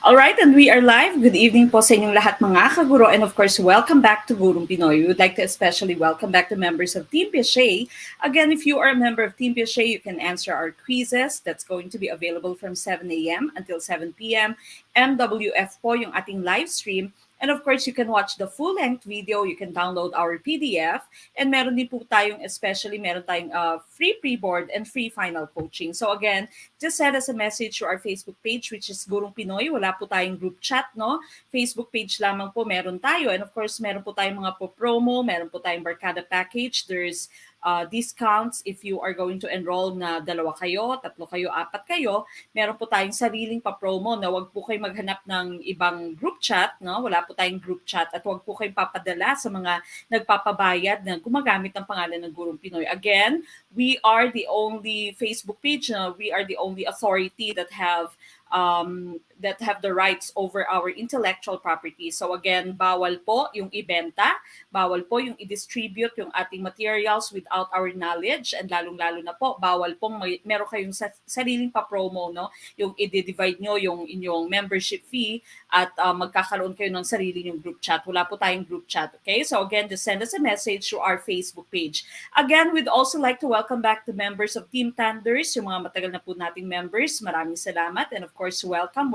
All right, and we are live. Good evening po sa inyong lahat mga kaguro. And of course, welcome back to Gurong Pinoy. We would like to especially welcome back the members of Team Piaget. Again, if you are a member of Team Piaget, you can answer our quizzes. That's going to be available from 7 a.m. until 7 p.m. MWF po yung ating live stream. And of course, you can watch the full-length video. You can download our PDF. And meron din po tayong, especially meron tayong free pre-board and free final coaching. So again, just send us a message to our Facebook page, which is Gurong Pinoy. Wala po tayong group chat, no? Facebook page lamang po meron tayo. And of course, meron po tayong mga po-promo, meron po tayong Barkada package. There's discounts if you are going to enroll na dalawa kayo, tatlo kayo, apat kayo. Meron po tayong sariling pa-promo na wag po kayo maghanap ng ibang group chat, no? Wala po tayong group chat at wag po kayong papadala sa mga nagpapabayad na gumagamit ng pangalan ng Gurong Pinoy. Again, we are the only Facebook page, we are the only authority that have the rights over our intellectual property. So again, bawal po yung ibenta, bawal po yung i-distribute yung ating materials without our knowledge, and lalong-lalo na po, bawal pong meron kayong sariling pa-promo, no? Yung i-divide nyo yung inyong membership fee at magkakaroon kayo ng sarili yung group chat. Wala po tayong group chat, okay? So again, just send us a message to our Facebook page. Again, we'd also like to welcome back the members of Team Thunders, yung mga matagal na po nating members. Maraming salamat, and of course, welcome.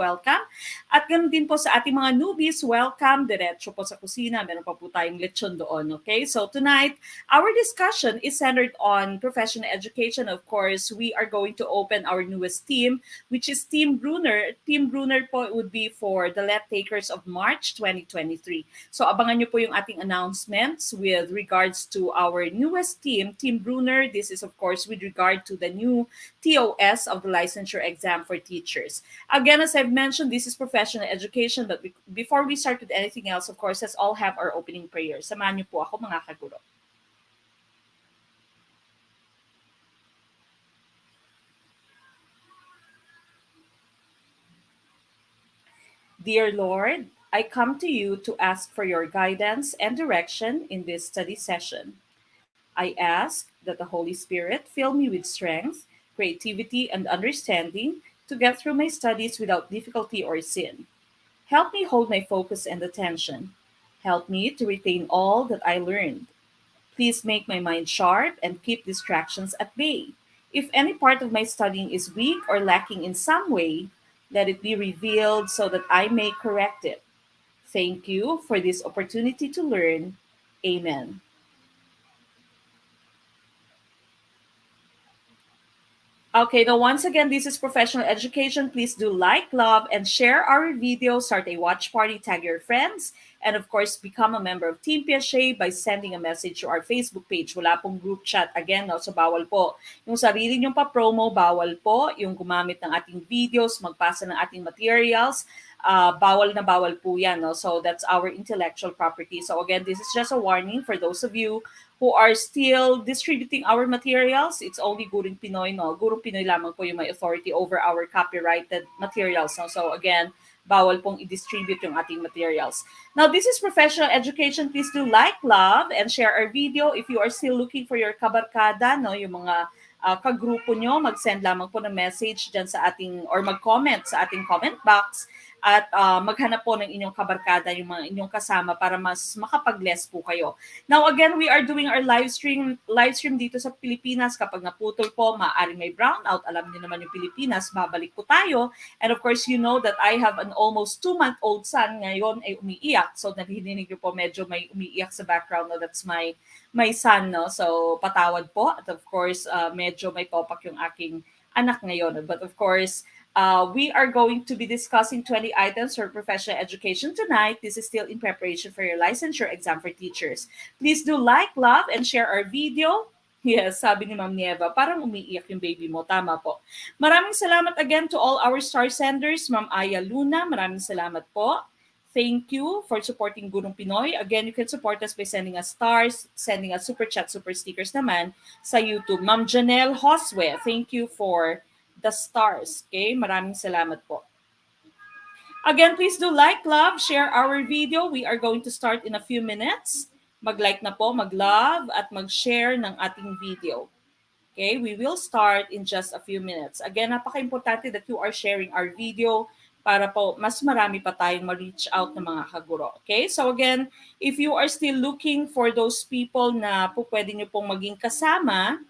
At ganoon din po sa ating mga newbies, welcome. Diretso po sa kusina, meron pa po tayong lechon doon, okay? So tonight, our discussion is centered on professional education. Of course, we are going to open our newest team, which is Team Bruner. Team Bruner po would be for the Let Takers of March 2023. So abangan nyo po yung ating announcements with regards to our newest team, Team Bruner. This is of course with regard to the new TOS of the licensure exam for teachers. Again, as I've mentioned, this is professional education, but before we start with anything else, of course, let's all have our opening prayer. Samahan niyo po ako mga kaguro. Dear Lord, I come to you to ask for your guidance and direction in this study session. I ask that the Holy Spirit fill me with strength, creativity, and understanding to get through my studies without difficulty or sin. Help me hold my focus and attention. Help me to retain all that I learned. Please make my mind sharp and keep distractions at bay. If any part of my studying is weak or lacking in some way, let it be revealed so that I may correct it. Thank you for this opportunity to learn. Amen. Okay, now once again, this is professional education. Please do like, love, and share our video. Start a watch party, tag your friends, and of course, become a member of Team Piaget by sending a message to our Facebook page. Wala pong group chat. Again, no, so bawal po. Yung sarili nyong pa-promo, bawal po. Yung gumamit ng ating videos, magpasa ng ating materials, bawal na bawal po yan. No? So that's our intellectual property. So again, this is just a warning for those of you who are still distributing our materials. It's only Gurong Pinoy, no? Gurong Pinoy lamang po yung may authority over our copyrighted materials. No? So again, bawal pong i-distribute yung ating materials. Now, this is professional education. Please do like, love, and share our video. If you are still looking for your kabarkada, no, yung mga kagrupo nyo, mag-send lamang po ng message dyan sa ating, or mag-comment sa ating comment box, at maghanap po ng inyong kabarkada, yung mga inyong kasama para mas makapag-less po kayo. Now again, we are doing our live stream dito sa Pilipinas. Kapag naputol po, maaaring may brownout. Alam niyo naman yung Pilipinas, babalik po tayo. And of course, you know that I have an almost 2-month-old son ngayon ay umiiyak. So narinig niyo po medyo may umiiyak sa background. No? That's my son. No? So patawad po. At of course, medyo may topak yung aking anak ngayon. But of course, we are going to be discussing 20 items for professional education tonight. This is still in preparation for your licensure exam for teachers. Please do like, love, and share our video. Yes, sabi ni Ma'am Nieva, parang umiiyak yung baby mo. Tama po. Maraming salamat again to all our star senders. Ma'am Aya Luna, maraming salamat po. Thank you for supporting Gurong Pinoy. Again, you can support us by sending us stars, sending us super chat, super stickers naman sa YouTube. Ma'am Janelle Hoswe, thank you for the stars. Okay? Maraming salamat po. Again, please do like, love, share our video. We are going to start in a few minutes. Mag-like na po, mag-love, at mag-share ng ating video. Okay? We will start in just a few minutes. Again, napaka-importante that you are sharing our video para po mas marami pa tayong ma-reach out ng mga kaguro. Okay? So again, if you are still looking for those people na po pwede nyo pong maging kasama,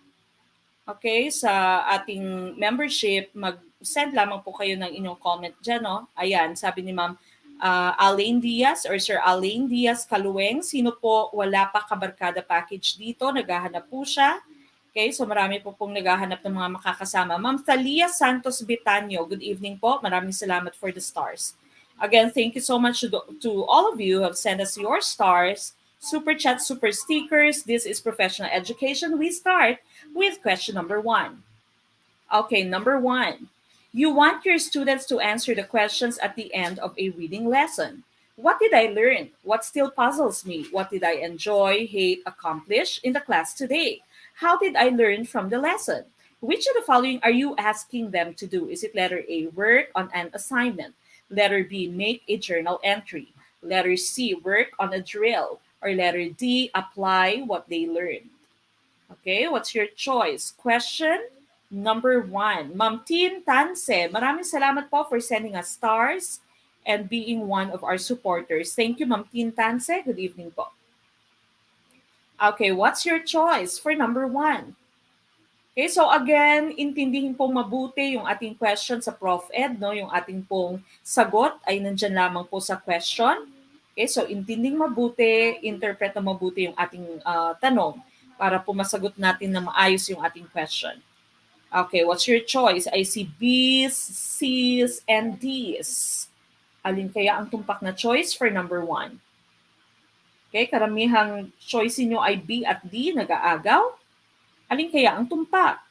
okay, sa ating membership, mag-send lamang po kayo ng inyong comment dyan, no? Ayan, sabi ni Ma'am Alain Diaz or Sir Alain Diaz Kaluweng, sino po wala pa kabarkada package dito? Naghahanap po siya. Okay, so marami po pong naghahanap ng mga makakasama. Ma'am Thalia Santos Bitanyo, good evening po. Maraming salamat for the stars. Again, thank you so much to all of you who have sent us your stars, super chat, super stickers. This is professional education. We start with question number 1. Okay, number 1. You want your students to answer the questions at the end of a reading lesson. What did I learn? What still puzzles me? What did I enjoy, hate, accomplish in the class today? How did I learn from the lesson? Which of the following are you asking them to do? Is it letter A, work on an assignment? Letter B, make a journal entry? Letter C, work on a drill? Or letter D, apply what they learned? Okay, what's your choice? Question number 1. Ma'am Tin Tanse, maraming salamat po for sending us stars and being one of our supporters. Thank you, Ma'am Tin Tanse. Good evening po. Okay, what's your choice for number 1? Okay, so again, intindihin pong mabuti yung ating question sa Prof. Ed, no? Yung ating pong sagot ay nandyan lamang po sa question. Okay, so intinding mabuti, interpret na mabuti yung ating tanong para po masagot natin na maayos yung ating question. Okay, what's your choice? I see B's, C's, and D's. Alin kaya ang tumpak na choice for number 1? Okay, karamihang choice niyo ay B at D, nag-aagaw. Alin kaya ang tumpak?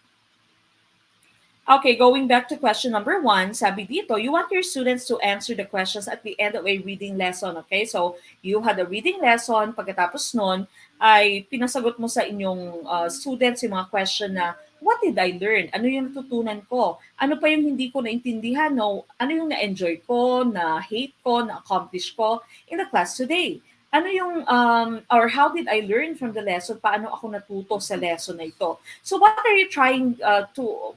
Okay, going back to question number 1, sabi dito, you want your students to answer the questions at the end of a reading lesson. Okay, so you had a reading lesson, pagkatapos nun, ay pinasagot mo sa inyong students yung mga question na, what did I learn? Ano yung natutunan ko? Ano pa yung hindi ko naintindihan? No? Ano yung na-enjoy ko, na-hate ko, na-accomplish ko in the class today? Ano yung, or how did I learn from the lesson? Paano ako natuto sa lesson na ito? So what are you trying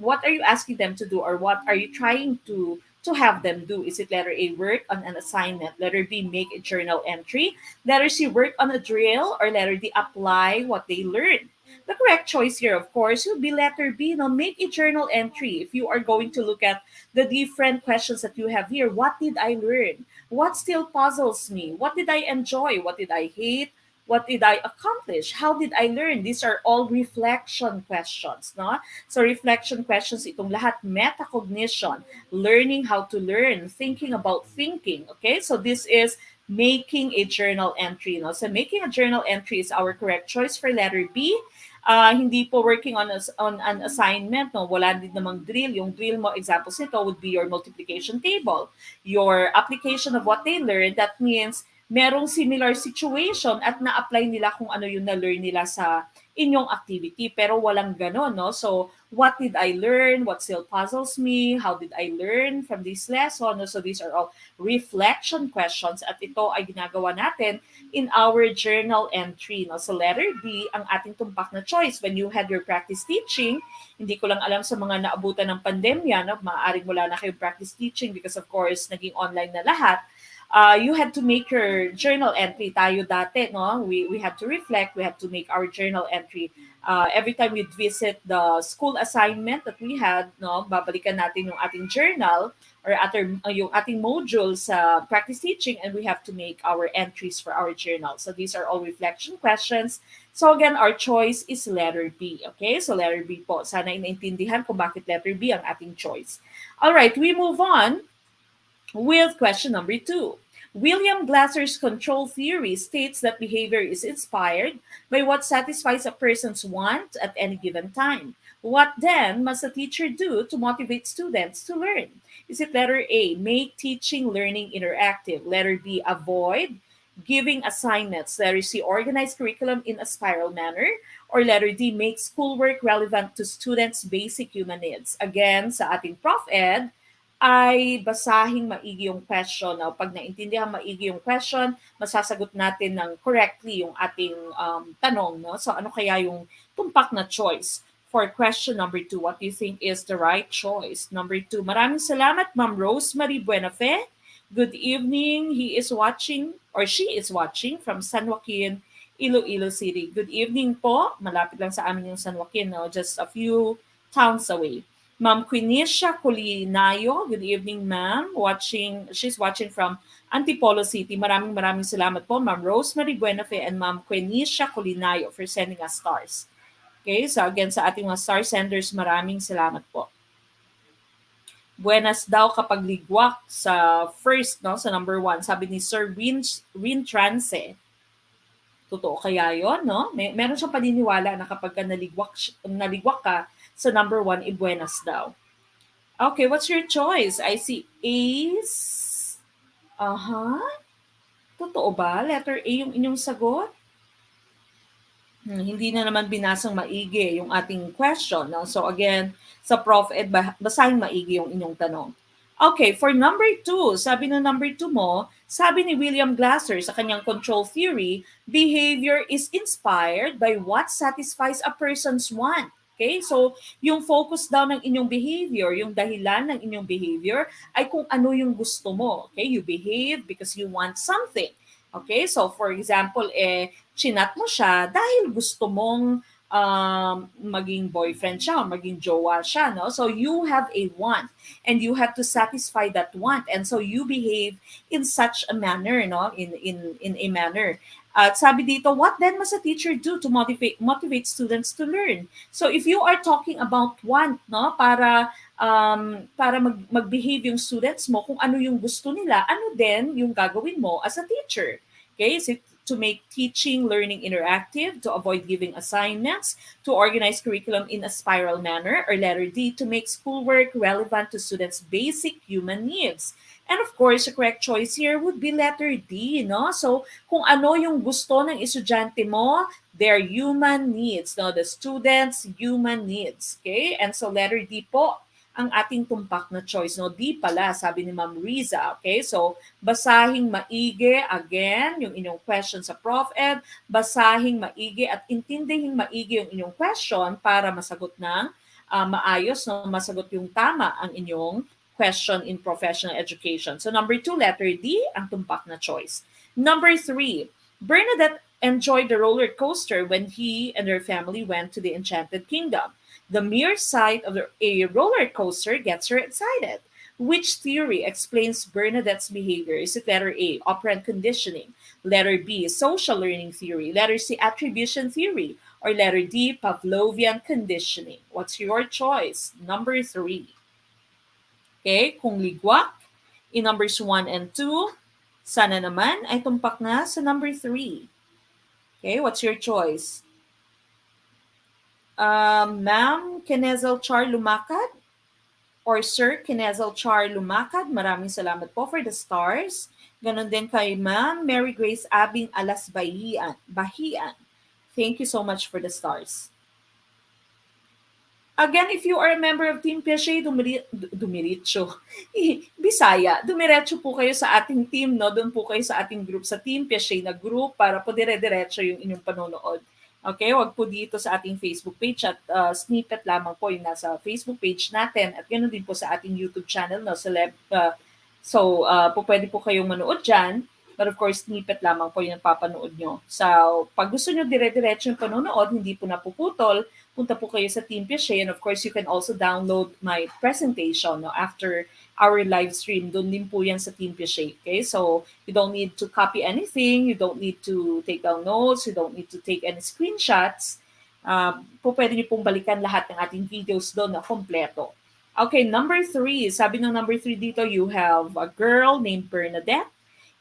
what are you asking them to do, or what are you trying to have them do? Is it letter A, work on an assignment? Letter B, make a journal entry? Letter C, work on a drill? Or letter D, apply what they learned? The correct choice here, of course, would be letter B, no, make a journal entry. If you are going to look at the different questions that you have here, what did I learn? What still puzzles me? What did I enjoy? What did I hate? What did I accomplish? How did I learn? These are all reflection questions, no? So reflection questions, itong lahat, metacognition, learning how to learn, thinking about thinking, okay? So this is making a journal entry, no? So making a journal entry is our correct choice for letter B. Hindi po working on an assignment, no? Wala din namang drill. Yung drill mo, examples nito would be your multiplication table, your application of what they learned. That means merong similar situation at na-apply nila kung ano yung na-learn nila sa inyong activity, pero walang ganon, no? So, what did I learn? What still puzzles me? How did I learn from this lesson? No? So, these are all reflection questions at ito ay ginagawa natin in our journal entry, no? So, letter B, ang ating tumpak na choice. When you had your practice teaching, hindi ko lang alam sa mga naabutan ng pandemya, no? Maaaring wala na kayong practice teaching because of course, naging online na lahat. You had to make your journal entry. Tayo dati, no? We had to reflect. We had to make our journal entry. Every time we'd visit the school assignment that we had, no? Babalikan natin yung ating journal or yung ating module sa practice teaching, and we have to make our entries for our journal. So these are all reflection questions. So again, our choice is letter B. Okay? So letter B po. Sana inaintindihan kung bakit letter B ang ating choice. All right, we move on with question number 2. William Glasser's control theory states that behavior is inspired by what satisfies a person's want at any given time. What then must a teacher do to motivate students to learn? Is it letter A, make teaching learning interactive? Letter B, avoid giving assignments? Letter C, organize curriculum in a spiral manner? Or letter D, make schoolwork relevant to students' basic human needs? Again, sa ating Prof. Ed, ay basahing maigi yung question. Now, pag naintindihan maigi yung question, masasagot natin ng correctly yung ating tanong. No? So ano kaya yung tumpak na choice for question number 2. What do you think is the right choice? Number 2. Maraming salamat, Ma'am Rosemary Buenafe. Good evening. He is watching or she is watching from San Joaquin, Iloilo City. Good evening po. Malapit lang sa amin yung San Joaquin, no? Just a few towns away. Ma'am Quinisha Culinayo, good evening ma'am. She's watching from Antipolo City. Maraming salamat po Ma'am Rosemary Buenafe and Ma'am Quinisha Culinayo for sending us stars. Okay, so again sa ating mga star senders, maraming salamat po. Buenas daw kapag ligwak sa first, no, sa number 1. Sabi ni Sir Rin Trance. Totoo kaya yon, no? Meron siyang paniniwala na kapag naligwak ka sa number 1, buenas daw. Okay, what's your choice? I see A's. Aha. Totoo ba? Letter A yung inyong sagot? Hindi na naman binasang maigi yung ating question. No? So again, sa Prof Ed, basahin maigi yung inyong tanong. Okay, for number 2, sabi na number 2 mo, sabi ni William Glasser sa kanyang control theory, behavior is inspired by what satisfies a person's want. Okay, so yung focus daw ng inyong behavior, yung dahilan ng inyong behavior ay kung ano yung gusto mo. Okay, you behave because you want something. Okay, so for example, chinat mo siya dahil gusto mong maging boyfriend siya, maging jowa siya, no? So you have a want and you have to satisfy that want, and so you behave in such a manner, no? In a manner. At sabi dito, what then must a teacher do to motivate students to learn? So if you are talking about want, no, para mag-behave yung students mo kung ano yung gusto nila, ano din yung gagawin mo as a teacher? Okay, so to make teaching, learning interactive, to avoid giving assignments, to organize curriculum in a spiral manner, or letter D, to make schoolwork relevant to students' basic human needs. And of course, the correct choice here would be letter D, no? So, kung ano yung gusto ng estudyante mo, their human needs, no? The students' human needs, okay? And so, letter D po ang ating tumpak na choice, no? D pala, sabi ni Ma'am Riza, okay? So, basahing maigi, again, yung inyong question sa Prof Ed, basahing maigi at intindihin maigi yung inyong question para masagot ng maayos, no? Masagot yung tama ang inyong question in professional education. So, number 2, letter D, ang tumpak na choice. Number 3, Bernadette enjoyed the roller coaster when he and her family went to the Enchanted Kingdom. The mere sight of a roller coaster gets her excited. Which theory explains Bernadette's behavior? Is it letter A, operant conditioning? Letter B, social learning theory? Letter C, attribution theory? Or letter D, Pavlovian conditioning? What's your choice? Number 3. Okay, kung ligwak, in numbers 1 and 2, sana naman ay tumpak na sa number 3. Okay, what's your choice? Ma'am Kenezel Char Lumakad or Sir Kenezel Char Lumakad, maraming salamat po for the stars. Ganon din kay Ma'am Mary Grace Abing Alas Bahian. Thank you so much for the stars. Again, if you are a member of Team Piaget, Bisaya, dumiretso po kayo sa ating team, no? Doon po kayo sa ating group, sa Team Piaget na group para po dire-diretso yung inyong panonood. Okay, wag po dito sa ating Facebook page at snippet lamang po yung nasa Facebook page natin at ganoon din po sa ating YouTube channel, no? Pwede po kayong manood dyan. But of course, snippet lamang po yung papanood nyo. So, pag gusto nyo dire-diretso yung panonood, hindi po napuputol, punta po kayo sa Team Piaget. And of course, you can also download my presentation, no, after our live stream. Doon din po yan sa Team Piaget. Okay? So, you don't need to copy anything. You don't need to take down notes. You don't need to take any screenshots. Pwede nyo pong balikan lahat ng ating videos doon na kompleto. Okay, number 3. Sabi ng number 3 dito, you have a girl named Bernadette.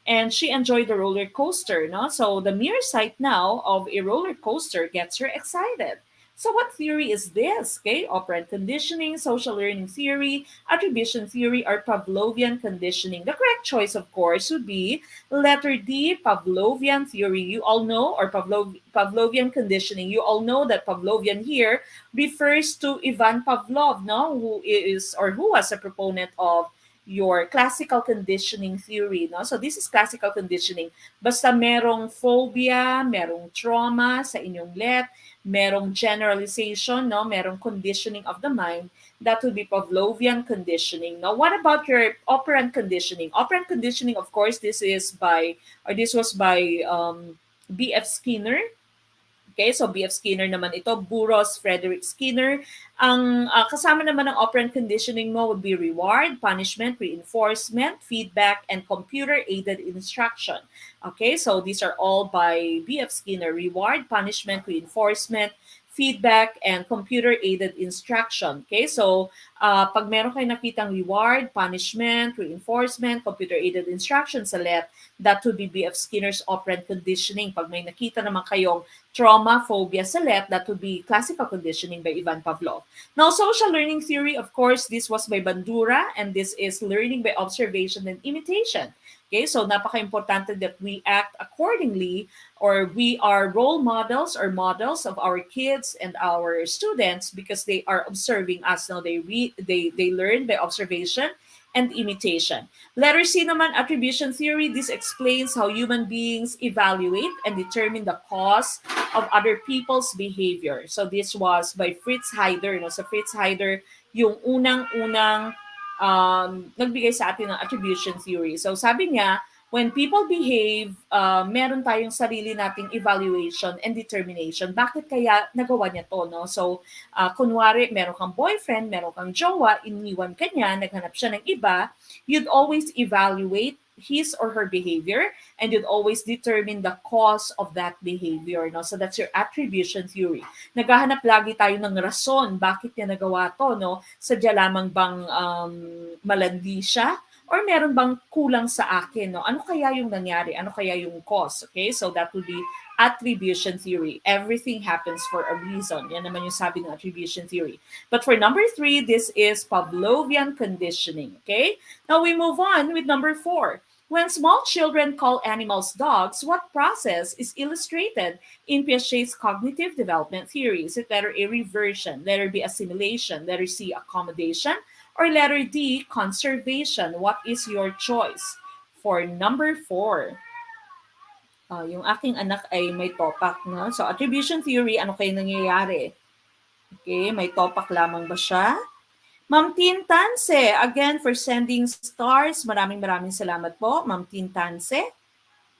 And she enjoyed the roller coaster, no? So the mere sight now of a roller coaster gets her excited. So what theory is this? Okay, operant conditioning, social learning theory, attribution theory, or Pavlovian conditioning? The correct choice, of course, would be letter D, Pavlovian theory. You all know, or Pavlovian conditioning. You all know that Pavlovian here refers to Ivan Pavlov, no? Who was a proponent of your classical conditioning theory, no? So this is classical conditioning. Basta merong phobia, merong trauma sa inyong let, merong generalization, no? Merong conditioning of the mind. That would be Pavlovian conditioning. Now, what about your operant conditioning? Operant conditioning, of course, this was by B.F. Skinner. Okay, so B.F. Skinner naman ito, Burroughs, Frederick Skinner. Ang kasama naman ng operant conditioning mo would be reward, punishment, reinforcement, feedback, and computer-aided instruction. Okay, so these are all by B.F. Skinner. Reward, punishment, reinforcement, feedback, and computer-aided instruction. Okay, so pag meron kayo nakitang reward, punishment, reinforcement, computer-aided instruction sa LET, that would be B.F. Skinner's operant conditioning. Pag may nakita naman kayong trauma, phobia sa LET, that would be classical conditioning by Ivan Pavlov. Now, social learning theory, of course, this was by Bandura, and this is learning by observation and imitation. Okay, so napaka-importante that we act accordingly, or we are role models or models of our kids and our students because they are observing us. Now they learn by observation and imitation. Letter C naman, attribution theory. This explains how human beings evaluate and determine the cause of other people's behavior. So this was by Fritz Heider. Sa Fritz Heider, yung unang-unang nagbigay sa atin ng attribution theory. So sabi niya, when people behave, meron tayong sarili nating evaluation and determination. Bakit kaya nagawa niya to, no? So, kunwari, meron kang boyfriend, meron kang jowa, iniwan ka niya, naghanap siya ng iba, you'd always evaluate his or her behavior, and you'd always determine the cause of that behavior, no? So that's your attribution theory. Naghahanap lagi tayo ng rason bakit niya nagawa to, no? Sadya lamang bang malandi siya, or meron bang kulang sa akin, no? Ano kaya yung nangyari? Ano kaya yung cause? Okay, so that would be attribution theory. Everything happens for a reason. Yan naman yung sabi ng attribution theory. But for number 3, this is Pavlovian conditioning. Okay, now we move on with number 4. When small children call animals dogs, what process is illustrated in Piaget's cognitive development theory? Is it letter A, reversion, letter B, assimilation, letter C, accommodation, or letter D, conservation? What is your choice for number 4? Yung aking anak ay may topak, no? So, attribution theory, ano kayo nangyayari? Okay, may topak lamang ba siya? Ma'am Tin Tanse, again for sending stars. Maraming salamat po, Ma'am Tin Tanse.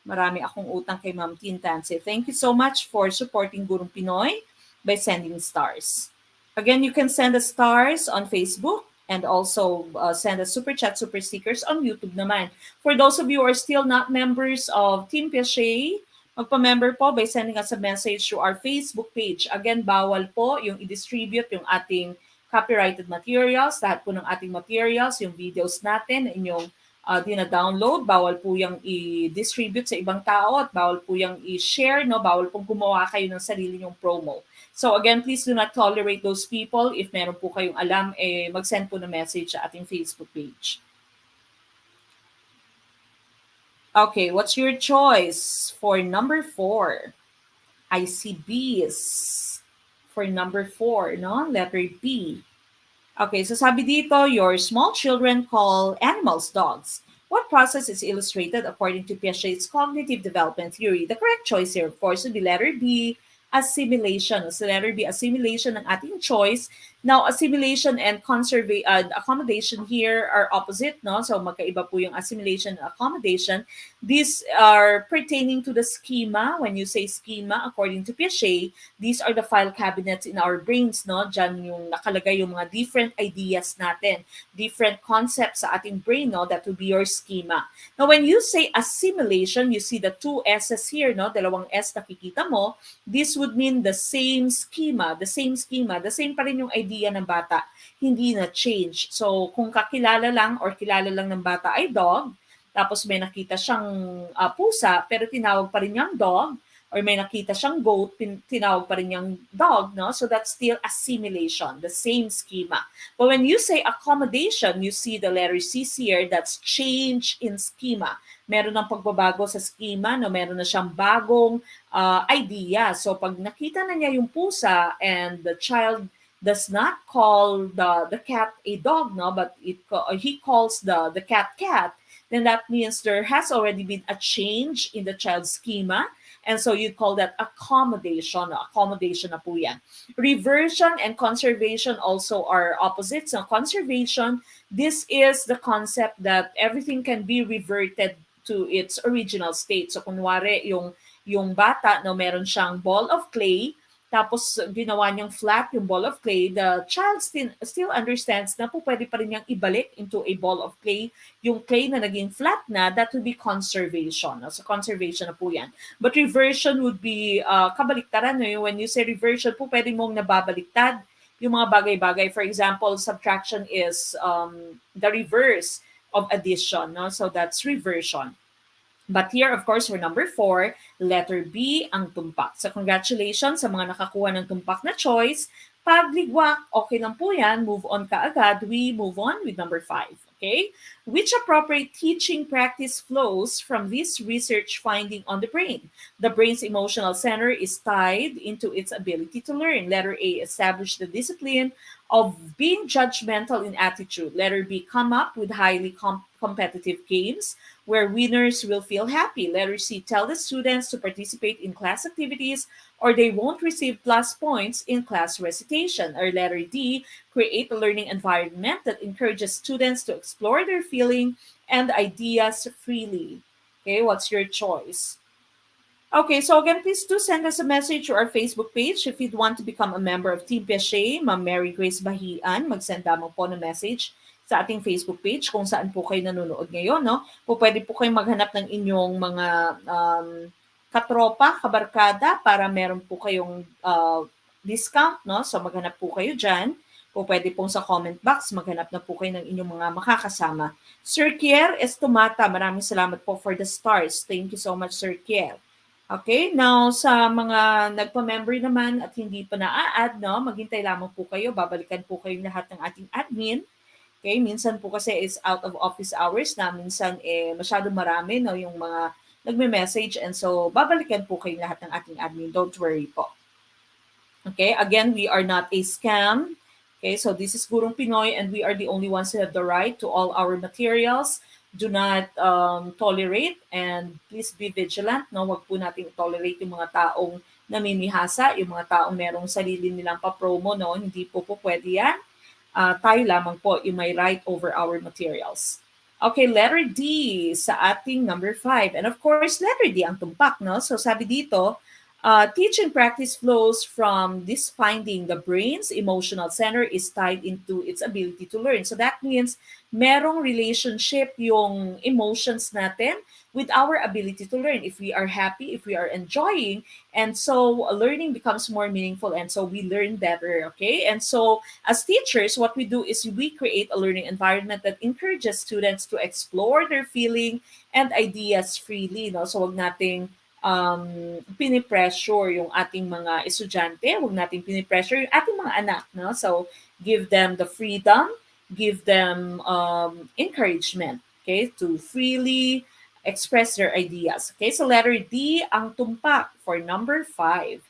Marami akong utang kay Ma'am Tin Tanse. Thank you so much for supporting Gurong Pinoy by sending stars. Again, you can send us stars on Facebook and also send us super chat, super stickers on YouTube naman. For those of you who are still not members of Team Piaget, magpa-member po by sending us a message to our Facebook page. Again, bawal po yung i-distribute yung ating copyrighted materials, lahat po ng ating materials, yung videos natin, inyong dina-download, bawal po yung i-distribute sa ibang tao at bawal po yung i-share, no? Bawal pong gumawa kayo ng sarili nyong promo. So again, please do not tolerate those people. If meron po kayong alam, mag-send po ng message sa ating Facebook page. Okay, what's your choice for number 4? I see B's for number 4, no? Letter B. Okay, so sabi dito, your small children call animals dogs. What process is illustrated according to Piaget's cognitive development theory? The correct choice here, of course, would be letter B, assimilation. So letter B, assimilation ng ating choice. Now, assimilation and accommodation here are opposite, no? So magkaiba po yung assimilation and accommodation. These are pertaining to the schema. When you say schema, according to Piaget, these are the file cabinets in our brains, no? Diyan yung nakalagay yung mga different ideas natin, different concepts sa ating brain, no? That would be your schema. Now, when you say assimilation, you see the 2 S's here, no? Dalawang S nakikita mo. This would mean the same schema, the same pa rin yung idea ng bata, hindi na change. So, kung kakilala lang or kilala lang ng bata ay dog, tapos may nakita siyang pusa, pero tinawag pa rin niyang dog, or may nakita siyang goat, tinawag pa rin niyang dog, no? So that's still assimilation, the same schema. But when you say accommodation, you see the letter C here, that's change in schema. Meron ng pagbabago sa schema, no? Meron na siyang bagong idea. So pag nakita na niya yung pusa and the child does not call the cat a dog, no? But he calls the cat, then that means there has already been a change in the child's schema. And so you'd call that accommodation. Accommodation na po yan. Reversion and conservation also are opposites. Now, conservation, this is the concept that everything can be reverted to its original state. So, kunwari, yung bata, no, meron siyang ball of clay, tapos ginawa niyang flat yung ball of clay, the child still understands na po pwede pa rin niyang ibalik into a ball of clay. Yung clay na naging flat na, that would be conservation. So conservation na po yan. But reversion would be kabaliktaran. No? When you say reversion po, pwede mong nababaliktad yung mga bagay-bagay. For example, subtraction is the reverse of addition. No? So that's reversion. But here, of course, for number 4, letter B ang tumpak. So congratulations sa mga nakakuha ng tumpak na choice. Pag ligwak, okay lang po yan. Move on ka agad. We move on with number 5. Okay? Which appropriate teaching practice flows from this research finding on the brain? The brain's emotional center is tied into its ability to learn. Letter A, establish the discipline of being judgmental in attitude. Letter B, come up with highly competitive games where winners will feel happy. Letter C, tell the students to participate in class activities or they won't receive plus points in class recitation. Or letter D, create a learning environment that encourages students to explore their feeling and ideas freely. Okay, what's your choice? Okay, so again, please do send us a message to our Facebook page if you'd want to become a member of Team Piaget, Ma'am Mary Grace Bahian. Mag-send lamang po ng message sa ating Facebook page kung saan po kayo nanonood ngayon. No? Pwede po kayong maghanap ng inyong mga katropa, kabarkada para meron po kayong discount. No? So maghanap po kayo dyan. Pwede pong sa comment box, maghanap na po kayo ng inyong mga makakasama. Sir Kier Estomata, maraming salamat po for the stars. Thank you so much, Sir Kier. Okay, now sa mga nagpa-member naman at hindi pa na-add, no, maghintay lamang po kayo. Babalikan po kayong lahat ng ating admin. Okay, minsan po kasi is out of office hours na, minsan masyado marami, no, yung mga nagme-message, and so babalikan po kayong lahat ng ating admin. Don't worry po. Okay, again, we are not a scam. Okay, so this is Gurong Pinoy and we are the only ones who have the right to all our materials. Do not tolerate and please be vigilant. No? Wag po natin tolerate yung mga taong namimihasa, yung mga taong merong sarili nilang pa-promo. No? Hindi po pwede yan. Tayo lamang po yung may right over our materials. Okay, letter D sa ating number 5. And of course, letter D ang tumpak. No? So sabi dito, teaching practice flows from this finding. The brain's emotional center is tied into its ability to learn. So that means merong relationship yung emotions natin with our ability to learn. If we are happy, if we are enjoying, and so learning becomes more meaningful and so we learn better, okay? And so as teachers, what we do is we create a learning environment that encourages students to explore their feeling and ideas freely, no? So wag nating pinipressure yung ating mga estudyante, wag nating pinipressure yung ating mga anak, no? So give them the freedom, give them encouragement, okay, to freely express their ideas. Okay, so letter D ang tumpak for number 5.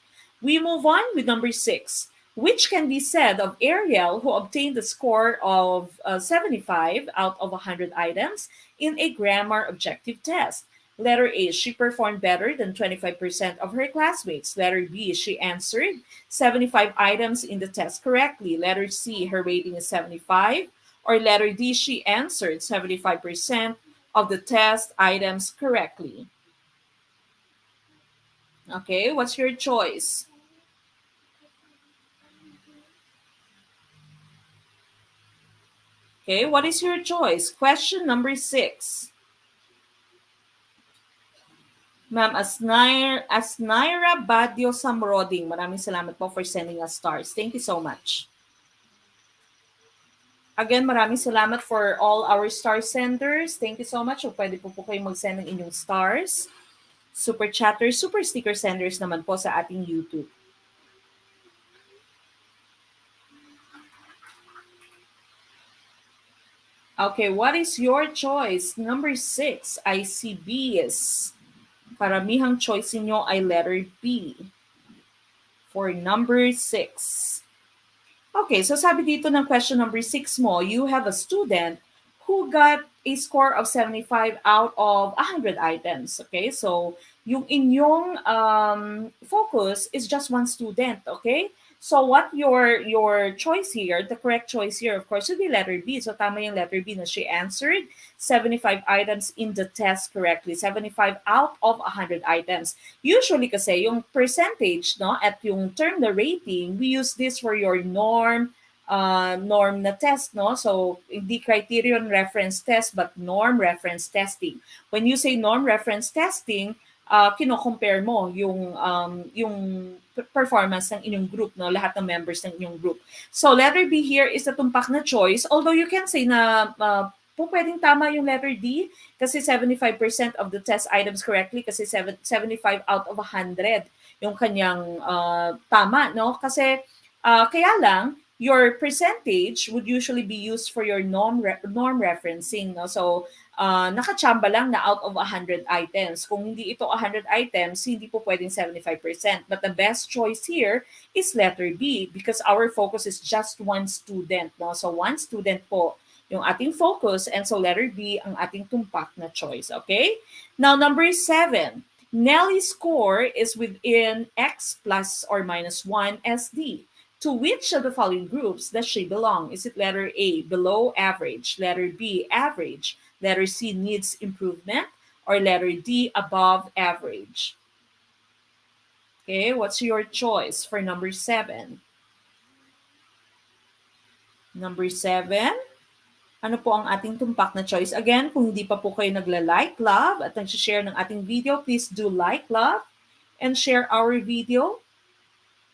We move on with number 6, which can be said of Ariel, who obtained a score of 75 out of 100 items in a grammar objective test. Letter A, she performed better than 25% of her classmates. Letter B, she answered 75 items in the test correctly. Letter C, her rating is 75. Or letter D, she answered 75% of the test items correctly. Okay, what's your choice? Okay, what is your choice? Question number 6. Ma'am Asnaira Badio Samroding, maraming salamat po for sending us stars. Thank you so much. Again, maraming salamat for all our star senders. Thank you so much. O pwede po kayong mag-send ng inyong stars. Super chatters, super sticker senders naman po sa ating YouTube. Okay, what is your choice? Number 6, ICBs. Karamihang choice niyo ay letter B for number 6. Okay, so sabi dito ng question number 6 mo, you have a student who got a score of 75 out of 100 items. Okay, so yung inyong focus is just one student. Okay, so what your choice here, the correct choice here, of course, would be letter B. So tama yung letter B na she answered 75 items in the test correctly. 75 out of 100 items. Usually kasi yung percentage, no, at yung term na rating, we use this for your norm na test, no? So, hindi criterion reference test, but norm reference testing. When you say norm reference testing, kino-compare mo yung performance ng inyong group, no? Lahat ng members ng inyong group. So, letter B here is the tumpak na choice. Although you can say na pwedeng tama yung letter D kasi 75% of the test items correctly kasi 75 out of 100 yung kanyang tama, no? Kasi kaya lang, your percentage would usually be used for your norm referencing. No? So, nakachamba lang na out of 100 items. Kung hindi ito 100 items, hindi po pwedeng 75%. But the best choice here is letter B because our focus is just one student. No? So, one student po yung ating focus and so letter B ang ating tumpak na choice. Okay? Now, number 7. Nelly's score is within X plus or minus 1 SD. To which of the following groups does she belong? Is it letter A, below average, letter B, average, letter C, needs improvement, or letter D, above average? Okay, what's your choice for number 7? Number 7, ano po ang ating tumpak na choice? Again, kung hindi pa po kayo nagla-like, love, at nag-share ng ating video, please do like, love, and share our video.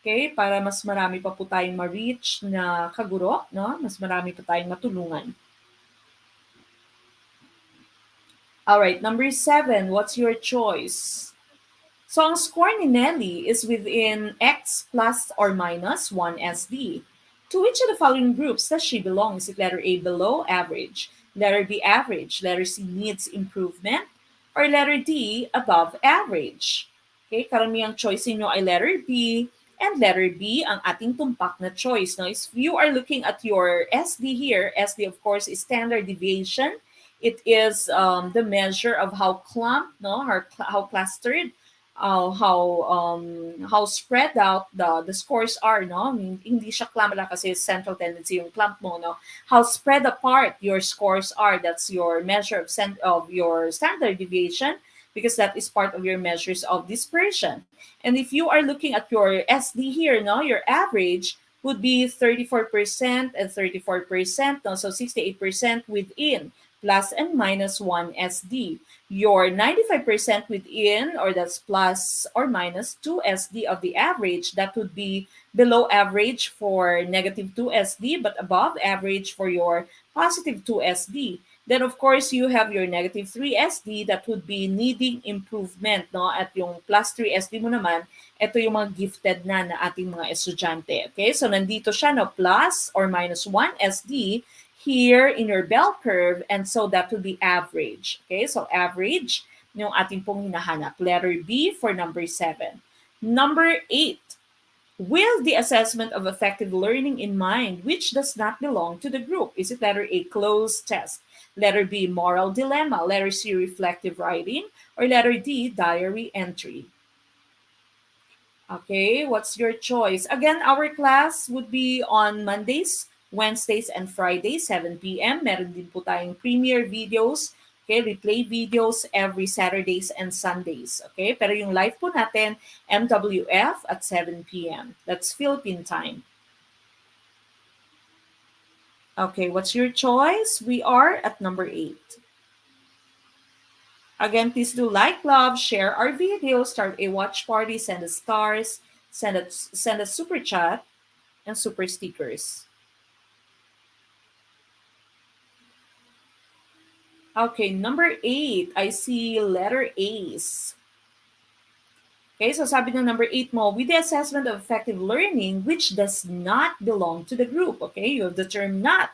Okay, para mas marami pa po tayong ma-reach na kaguro, no? Mas marami pa tayong matulungan. All right, number 7, what's your choice? So, ang score ni Nelly is within X plus or minus 1 SD. To which of the following groups does she belong? Is it letter A, below average, letter B, average, letter C, needs improvement, or letter D, above average? Okay, karamihang choice niyo ay letter B, and letter B ang ating tumpak na choice. Now, if you are looking at your SD here, SD of course is standard deviation. It is the measure of how clumped, no, how clustered, how spread out the scores are, no? I mean, hindi siya clump lang kasi central tendency yung clump mo, no? How spread apart your scores are. That's your measure of your standard deviation because that is part of your measures of dispersion. And if you are looking at your SD here, no, your average would be 34% and 34%, no? So 68% within plus and minus 1 SD. Your 95% within, or that's plus or minus 2 SD of the average, that would be below average for negative 2 SD, but above average for your positive 2 SD. Then, of course, you have your negative 3 SD that would be needing improvement, no? At yung plus 3 SD mo naman, ito yung mga gifted na ating mga estudyante. Okay? So, nandito siya, no? Plus or minus 1 SD here in your bell curve, and so that would be average. Okay? So, average yung ating pong hinahanap. Letter B for number 7. Number 8. With the assessment of effective learning in mind, which does not belong to the group? Is it letter A, closed test? Letter B, moral dilemma. Letter C, reflective writing. Or letter D, diary entry. Okay, what's your choice? Again, our class would be on Mondays, Wednesdays, and Fridays, 7 p.m. Meron din po tayong premiere videos, okay, replay videos every Saturdays and Sundays. Okay, pero yung live po natin, MWF at 7 p.m. That's Philippine time. Okay, what's your choice? We are at number 8. Again, please do like, love, share our video, start a watch party, send us stars, send a super chat, and super stickers. Okay, number 8, I see letter A's. Okay, so sabi ng number 8 mo, with the assessment of effective learning, which does not belong to the group. Okay, you have the term not.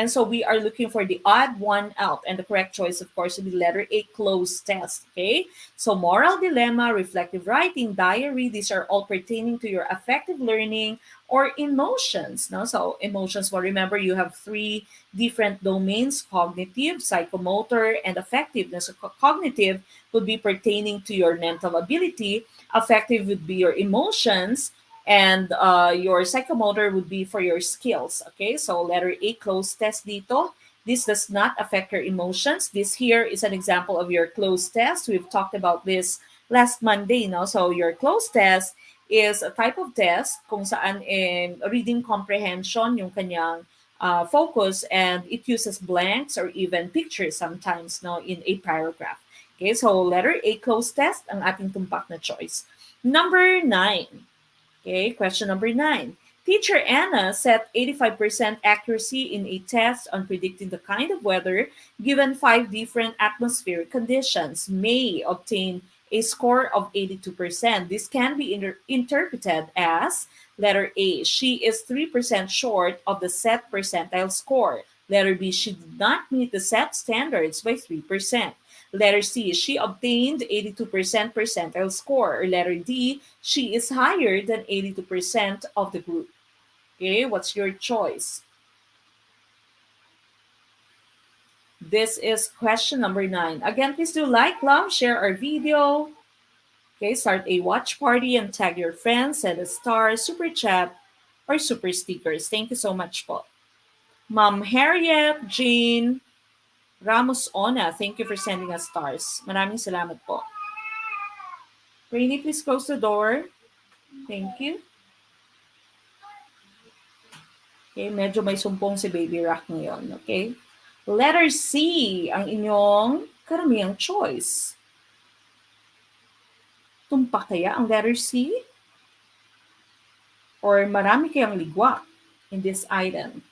And so we are looking for the odd one out. And the correct choice, of course, would be letter A, closed test. Okay? So moral dilemma, reflective writing, diary, these are all pertaining to your affective learning or emotions. No? So emotions, well, remember you have three different domains: cognitive, psychomotor, and affective. Now, so cognitive would be pertaining to your mental ability, affective would be your emotions, and your psychomotor would be for your skills. Okay, so letter A, closed test dito. This does not affect your emotions. This here is an example of your closed test. We've talked about this last Monday, no? So your closed test is a type of test kung saan reading comprehension yung kanyang focus, and it uses blanks or even pictures sometimes, no, in a paragraph. Okay, so letter A, closed test, ang ating tumpak na choice. Number 9. Okay, question number 9. Teacher Anna set 85% accuracy in a test on predicting the kind of weather given 5 different atmospheric conditions. May obtain a score of 82%. This can be interpreted as letter A, she is 3% short of the set percentile score. Letter B, she did not meet the set standards by 3%. Letter C, she obtained 82% percentile score. Or letter D, she is higher than 82% of the group. Okay, what's your choice? This is question number 9. Again, please do like, love, share our video. Okay, start a watch party and tag your friends, send a star, super chat, or super stickers. Thank you so much po. Ma'am Harriet, Jean, Ramos Ona, thank you for sending us stars. Maraming salamat po. Rainy, please close the door. Thank you. Okay, medyo may sumpong si Baby Rock ngayon. Okay? Letter C, ang inyong karamihang choice. Tumpak kaya ang letter C? Or marami kayang ligwa in this item?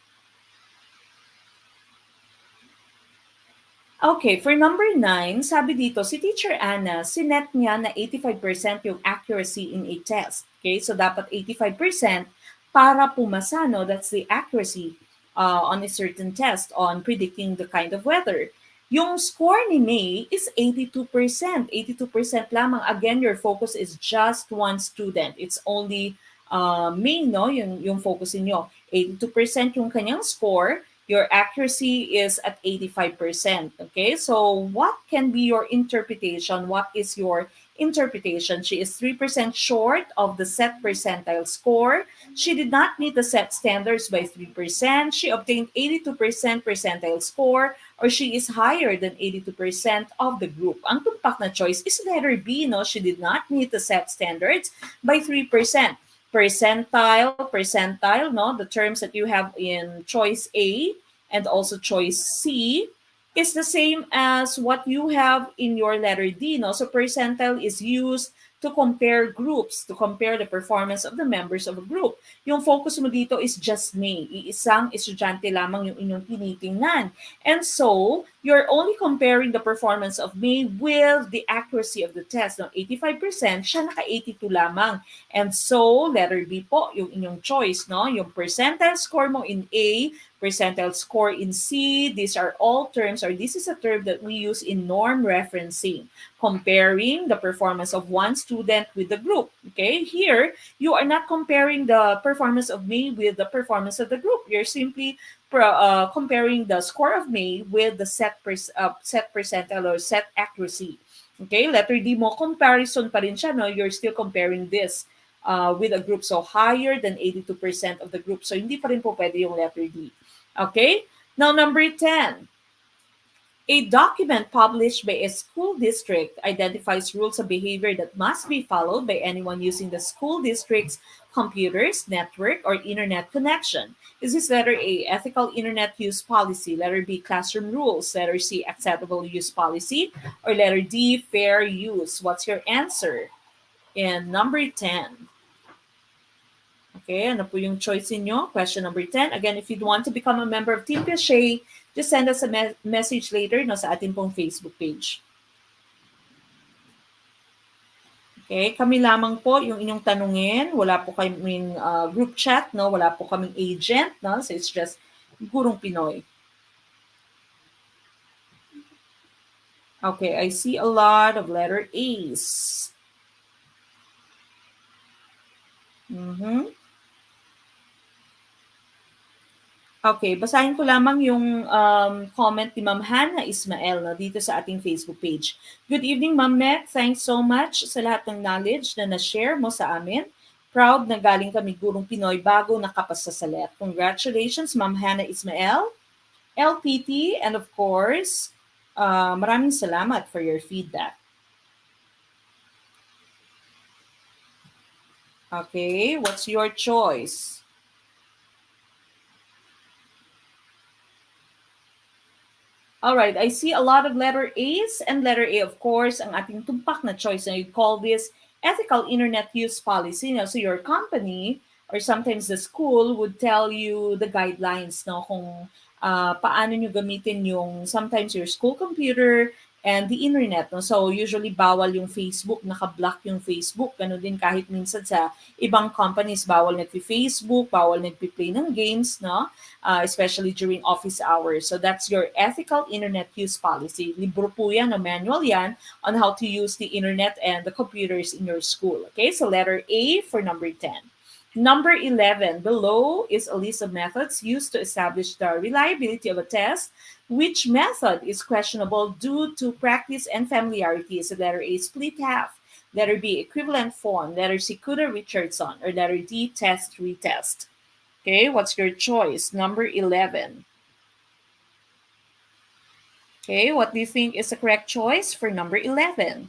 Okay, for number 9, sabi dito, si Teacher Anna, sinet niya na 85% yung accuracy in a test. Okay, so dapat 85% para pumasa, no? That's the accuracy on a certain test on predicting the kind of weather. Yung score ni May is 82%. 82% lamang. Again, your focus is just one student. It's only May, no? Yung focus niyo. 82% yung kanyang score. Your accuracy is at 85%. Okay, so what can be your interpretation? What is your interpretation? She is 3% short of the set percentile score. She did not meet the set standards by 3%. She obtained 82% percentile score, or she is higher than 82% of the group. Ang tumpak na choice is letter B, no? She did not meet the set standards by 3%. Percentile, no? The terms that you have in choice A and also choice C is the same as what you have in your letter D, no? So percentile is used to compare groups, to compare the performance of the members of a group. Yung focus mo dito is just May. Iisang estudyante lamang yung inyong tinitingnan. And so, you're only comparing the performance of May with the accuracy of the test. No, 85%, siya naka-82 lamang. And so, letter B po, yung inyong choice, no? Yung percentile score mo in A, percentile score in C, these are all terms, or this is a term that we use in norm referencing, comparing the performance of one student with the group. Okay, here, you are not comparing the performance of May with the performance of the group. You're simply comparing the score of May with the set percentile or set accuracy. Okay, letter D mo, comparison pa rin siya, no? You're still comparing this with a group. So, higher than 82% of the group. So, hindi pa rin po pwede yung letter D. Okay? Now, number 10. A document published by a school district identifies rules of behavior that must be followed by anyone using the school district's computers, network, or internet connection. Is this letter A, ethical internet use policy? Letter B, classroom rules? Letter C, acceptable use policy? Or letter D, fair use? What's your answer? And number 10. Okay, ano po yung choice niyo? Question number 10. Again, if you want to become a member of Team Piaget, just send us a message later, no, sa ating pong Facebook page. Okay, kami lamang po yung inyong tanungin. Wala po kaming group chat, no? Wala po kaming agent, no? So it's just Gurong Pinoy. Okay, I see a lot of letter A's. Mhm. Okay, basahin ko lamang yung comment ni Ma'am Hannah Ismael no, dito sa ating Facebook page. Good evening, Ma'am Net. Thanks so much sa lahat ng knowledge na na-share mo sa amin. Proud na galing kami gurong Pinoy bago nakapasa sa LET. Congratulations, Ma'am Hannah Ismael, LPT, and of course, maraming salamat for your feedback. Okay, what's your choice? All right, I see a lot of letter A's and letter A, of course, ang ating tumpak na choice na you call this ethical internet use policy. No? So your company or sometimes the school would tell you the guidelines no kung paano nyo gamitin yung sometimes your school computer and the internet. No? So usually bawal yung Facebook, naka-block yung Facebook. Ganun din kahit minsan sa ibang companies bawal nagpi-Facebook, bawal nagpi-play ng games, no? Especially during office hours. So that's your ethical internet use policy. Libro po yan, o manual yan, on how to use the internet and the computers in your school. Okay, so letter A for number 10. Number 11, below is a list of methods used to establish the reliability of a test. Which method is questionable due to practice and familiarity? So letter A, split half. Letter B, equivalent form. Letter C, Cooter Richardson. Or letter D, test retest. Okay, what's your choice? Number 11. Okay, what do you think is the correct choice for number 11?